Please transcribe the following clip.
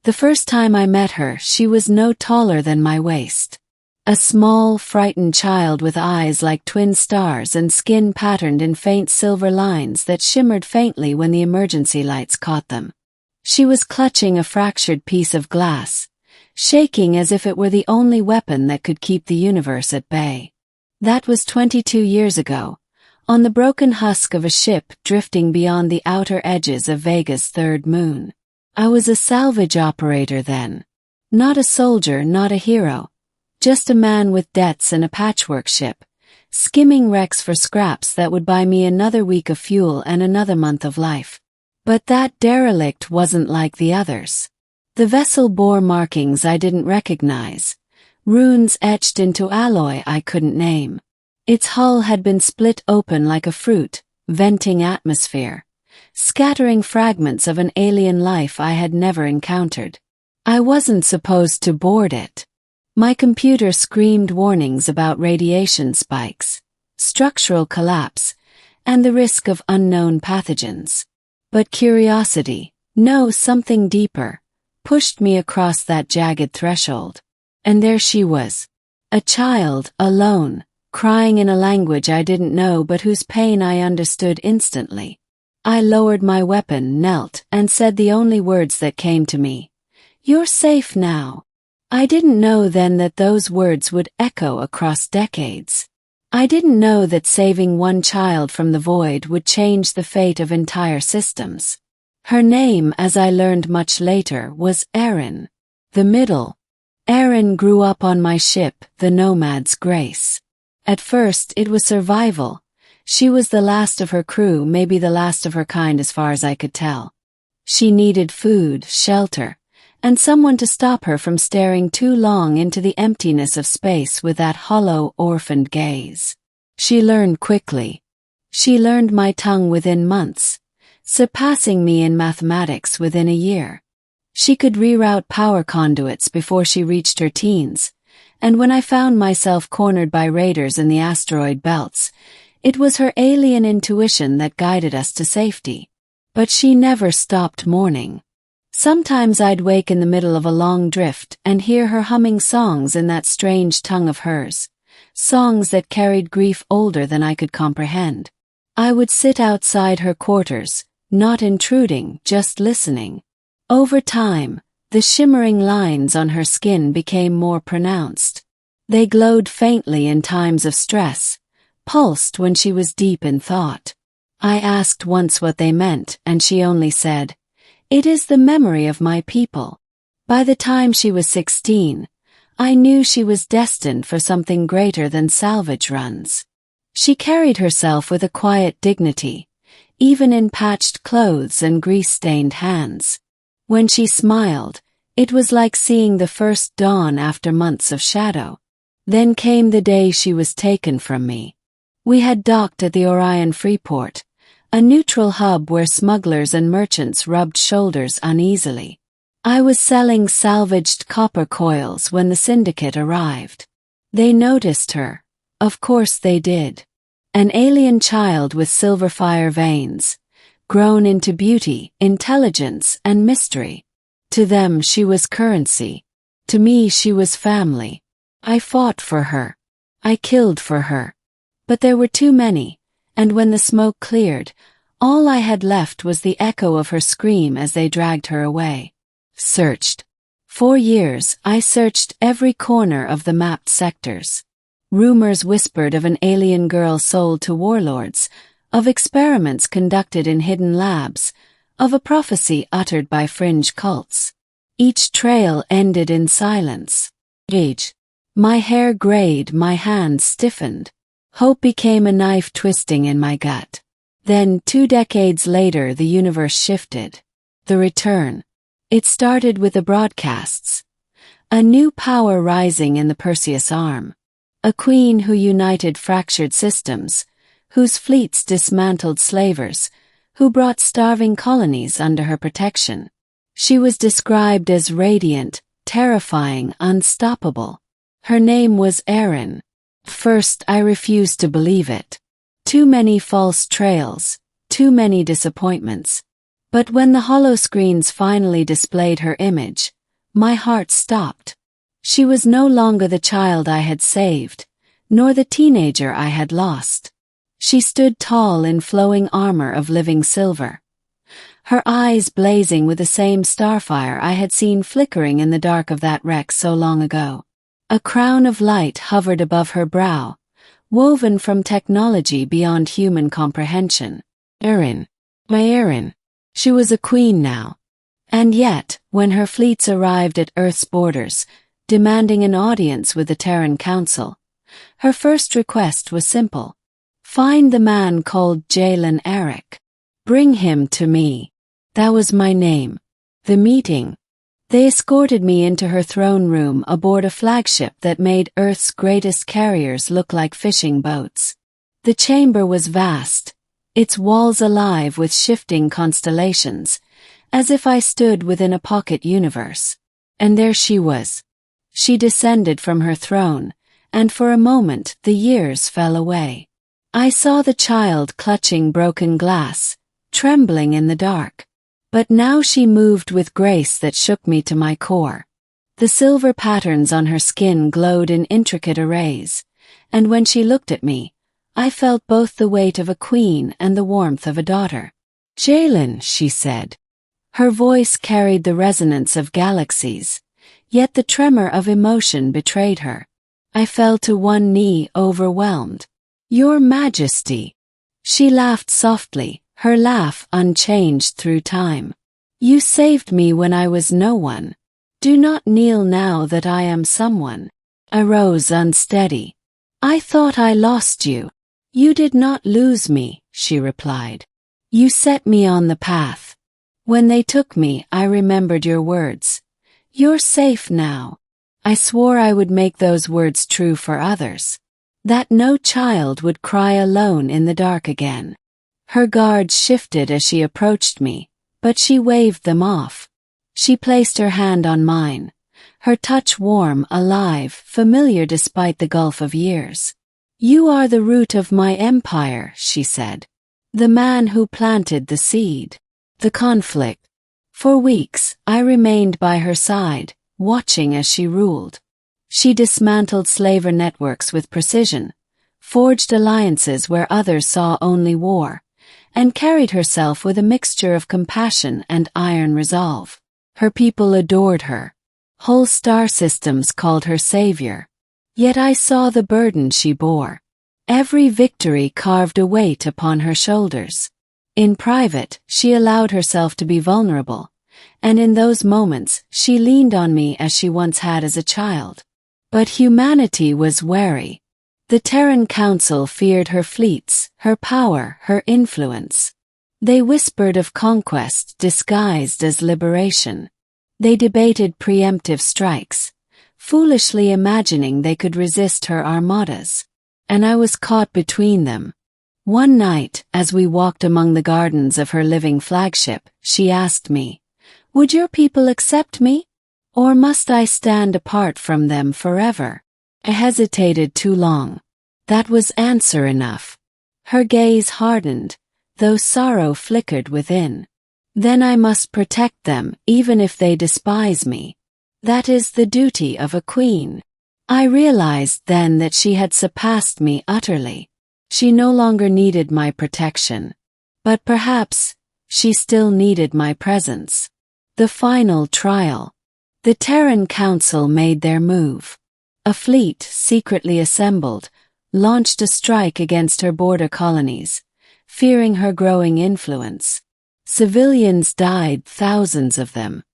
The first time I met her, she was no taller than my waist. A small, frightened child with eyes like twin stars and skin patterned in faint silver lines that shimmered faintly when the emergency lights caught them. She was clutching a fractured piece of glass, shaking as if it were the only weapon that could keep the universe at bay. That was 22 years ago, on the broken husk of a ship drifting beyond the outer edges of Vega's third moon. I was a salvage operator then. Not a soldier, not a hero. Just a man with debts and a patchwork ship, skimming wrecks for scraps that would buy me another week of fuel and another month of life. But that derelict wasn't like the others. The vessel bore markings I didn't recognize, runes etched into alloy I couldn't name. Its hull had been split open like a fruit, venting atmosphere, scattering fragments of an alien life I had never encountered. I wasn't supposed to board it. My computer screamed warnings about radiation spikes, structural collapse, and the risk of unknown pathogens. But curiosity, no, something deeper, pushed me across that jagged threshold. And there she was, a child, alone, crying in a language I didn't know but whose pain I understood instantly. I lowered my weapon, knelt, and said the only words that came to me. "You're safe now." I didn't know then that those words would echo across decades. I didn't know that saving one child from the void would change the fate of entire systems. Her name, as I learned much later, was Erin. The middle. Erin grew up on my ship, the Nomad's Grace. At first, it was survival. She was the last of her crew, maybe the last of her kind as far as I could tell. She needed food, shelter, and someone to stop her from staring too long into the emptiness of space with that hollow, orphaned gaze. She learned quickly. She learned my tongue within months, surpassing me in mathematics within a year. She could reroute power conduits before she reached her teens, and when I found myself cornered by raiders in the asteroid belts, it was her alien intuition that guided us to safety. But she never stopped mourning. Sometimes I'd wake in the middle of a long drift and hear her humming songs in that strange tongue of hers, songs that carried grief older than I could comprehend. I would sit outside her quarters, not intruding, just listening. Over time, the shimmering lines on her skin became more pronounced. They glowed faintly in times of stress, pulsed when she was deep in thought. I asked once what they meant, and she only said, "It is the memory of my people." By the time she was 16, I knew she was destined for something greater than salvage runs. She carried herself with a quiet dignity, even in patched clothes and grease-stained hands. When she smiled, it was like seeing the first dawn after months of shadow. Then came the day she was taken from me. We had docked at the Orion Freeport, a neutral hub where smugglers and merchants rubbed shoulders uneasily. I was selling salvaged copper coils when the syndicate arrived. They noticed her. Of course they did. An alien child with silver fire veins, grown into beauty, intelligence, and mystery. To them she was currency. To me she was family. I fought for her. I killed for her. But there were too many, and when the smoke cleared, all I had left was the echo of her scream as they dragged her away. Searched. 4 years, I searched every corner of the mapped sectors. Rumors whispered of an alien girl sold to warlords, of experiments conducted in hidden labs, of a prophecy uttered by fringe cults. Each trail ended in silence. Age. My hair grayed, my hands stiffened. Hope became a knife twisting in my gut. Then, 2 decades later, the universe shifted. The return. It started with the broadcasts. A new power rising in the Perseus arm. A queen who united fractured systems, whose fleets dismantled slavers, who brought starving colonies under her protection. She was described as radiant, terrifying, unstoppable. Her name was Erin. First, I refused to believe it. Too many false trails, too many disappointments. But when the holoscreens finally displayed her image, My heart stopped. She was no longer the child I had saved, nor the teenager I had lost. She stood tall in flowing armor of living silver, her eyes blazing with the same starfire I had seen flickering in the dark of that wreck so long ago. A crown of light hovered above her brow, woven from technology beyond human comprehension. My Erin. She was a queen now. And yet, when her fleets arrived at Earth's borders, demanding an audience with the Terran Council, her first request was simple. Find the man called Jalen Eric. Bring him to me. That was my name. The meeting. They escorted me into her throne room aboard a flagship that made Earth's greatest carriers look like fishing boats. The chamber was vast, its walls alive with shifting constellations, as if I stood within a pocket universe. And there she was. She descended from her throne, and for a moment the years fell away. I saw the child clutching broken glass, trembling in the dark. But now she moved with grace that shook me to my core. The silver patterns on her skin glowed in intricate arrays, and when she looked at me, I felt both the weight of a queen and the warmth of a daughter. Jalen, she said. Her voice carried the resonance of galaxies, yet the tremor of emotion betrayed her. I fell to one knee, overwhelmed. Your Majesty. She laughed softly, her laugh unchanged through time. You saved me when I was no one. Do not kneel now that I am someone. I rose unsteady. I thought I lost you. You did not lose me, she replied. You set me on the path. When they took me, I remembered your words. You're safe now. I swore I would make those words true for others. That no child would cry alone in the dark again. Her guards shifted as she approached me, but she waved them off. She placed her hand on mine, her touch warm, alive, familiar despite the gulf of years. You are the root of my empire, she said. The man who planted the seed. The conflict. For weeks, I remained by her side, watching as she ruled. She dismantled slaver networks with precision, forged alliances where others saw only war, and carried herself with a mixture of compassion and iron resolve. Her people adored her. Whole star systems called her savior. Yet I saw the burden she bore. Every victory carved a weight upon her shoulders. In private, she allowed herself to be vulnerable, and in those moments she leaned on me as she once had as a child. But humanity was wary. The Terran Council feared her fleets, her power, her influence. They whispered of conquest disguised as liberation. They debated preemptive strikes, foolishly imagining they could resist her armadas. And I was caught between them. One night, as we walked among the gardens of her living flagship, she asked me, "Would your people accept me? Or must I stand apart from them forever?" I hesitated too long. That was answer enough. Her gaze hardened, though sorrow flickered within. Then I must protect them, even if they despise me. That is the duty of a queen. I realized then that she had surpassed me utterly. She no longer needed my protection. But perhaps, she still needed my presence. The final trial. The Terran Council made their move. A fleet, secretly assembled, launched a strike against her border colonies, fearing her growing influence. Civilians died, thousands of them.